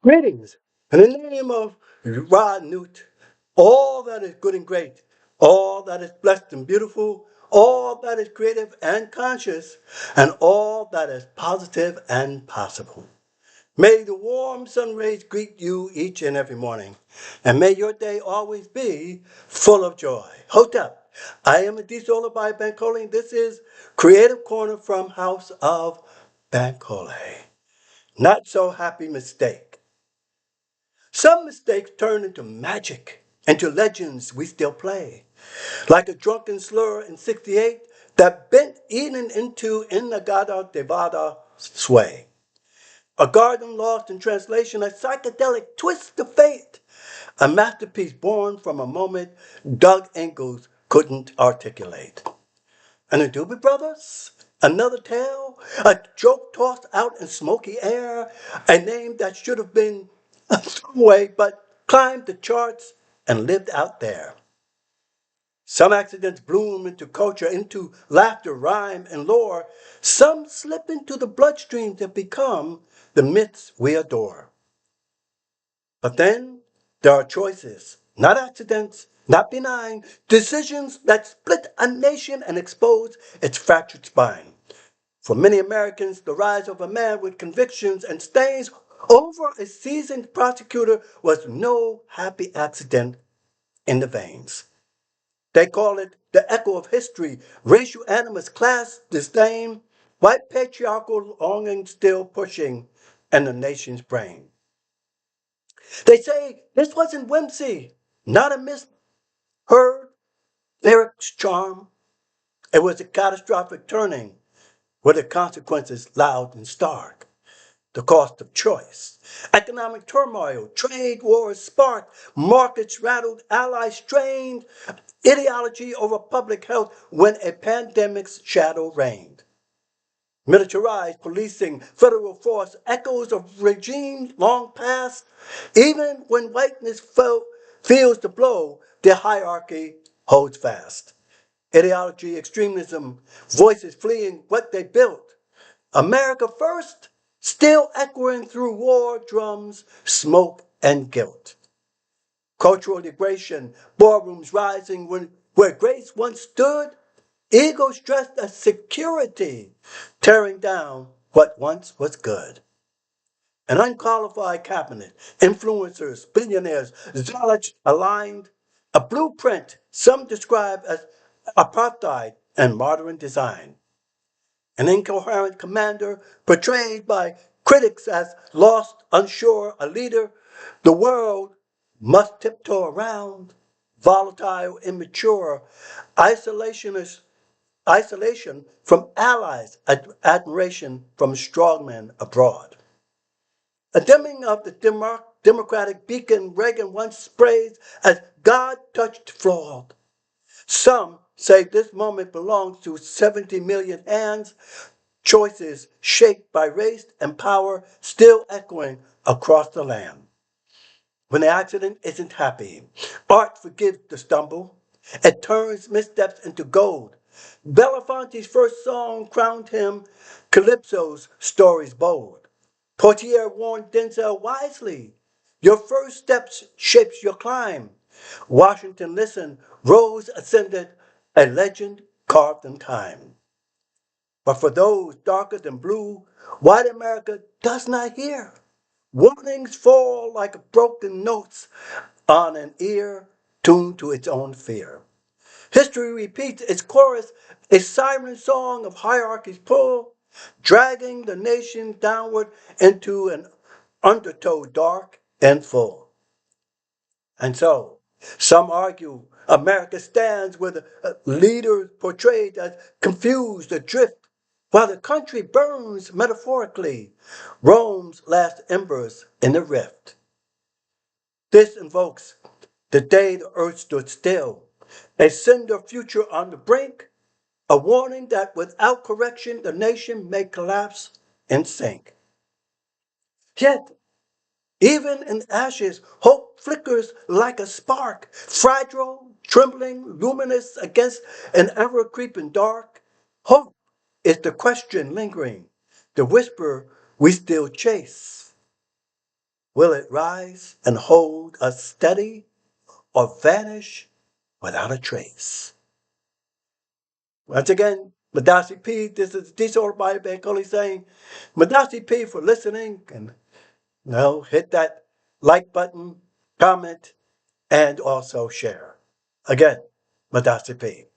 Greetings. In the name of Ra Newt, all that is good and great, all that is blessed and beautiful, all that is creative and conscious, and all that is positive and possible. May the warm sun rays greet you each and every morning, and may your day always be full of joy. Hold up. I am Adisola by Bankole, and this is Creative Corner from House of Bankole. Not so happy mistake. Some mistakes turn into magic, into legends we still play. Like a drunken slur in 68 that bent Eden into Inagada Devada sway. A garden lost in translation, a psychedelic twist of fate. A masterpiece born from a moment Doug Ingalls couldn't articulate. And the Doobie Brothers? Another tale? A joke tossed out in smoky air? A name that should have been some way but climbed the charts and lived out there. Some accidents bloom into culture, into laughter, rhyme, and lore. Some slip into the bloodstream to become the myths we adore. But then there are choices, not accidents, not benign, decisions that split a nation and expose its fractured spine. For many Americans, the rise of a man with convictions and stains over a seasoned prosecutor was no happy accident in the veins. They call it the echo of history, racial animus, class disdain, white patriarchal longing still pushing in the nation's brain. They say this wasn't whimsy, not a misheard lyric's charm. It was a catastrophic turning with the consequences loud and stark. The cost of choice, economic turmoil, trade wars sparked, markets rattled, allies strained, ideology over public health when a pandemic's shadow reigned. Militarized policing, federal force, echoes of regimes long past. Even when whiteness feels the blow, their hierarchy holds fast. Ideology, extremism, voices fleeing what they built. America first, still echoing through war drums, smoke, and guilt. Cultural degradation, ballrooms rising where grace once stood, ego stressed as security, tearing down what once was good. An unqualified cabinet, influencers, billionaires, zealots aligned, a blueprint some describe as apartheid and modern design. An incoherent commander portrayed by critics as lost, unsure, a leader the world must tiptoe around, volatile, immature, isolationist, isolation from allies, admiration from strongmen abroad. A dimming of the democratic beacon Reagan once praised as God-touched flawed. Some say this moment belongs to 70 million hands, choices shaped by race and power still echoing across the land. When the accident isn't happy, art forgives the stumble. It turns missteps into gold. Belafonte's first song crowned him Calypso's stories bold. Portier warned Denzel wisely. Your first steps shapes your climb. Washington listened, Rose ascended, a legend carved in time. But for those darker than blue, white America does not hear. Warnings fall like broken notes on an ear tuned to its own fear. History repeats its chorus, a siren song of hierarchy's pull, dragging the nation downward into an undertow dark and full. And so, some argue America stands with leaders portrayed as confused, adrift, while the country burns metaphorically, Rome's last embers in the rift. This invokes the day the earth stood still, a cinder future on the brink, a warning that without correction the nation may collapse and sink. Yet, even in ashes, hope flickers like a spark, fragile, trembling, luminous against an ever creeping dark. Hope is the question lingering, the whisper we still chase. Will it rise and hold us steady or vanish without a trace? Once again, Madasi P, this is Diesel by Bankole saying, Madasi P for listening, and hit that like button, comment, and also share. Again, Madasi P.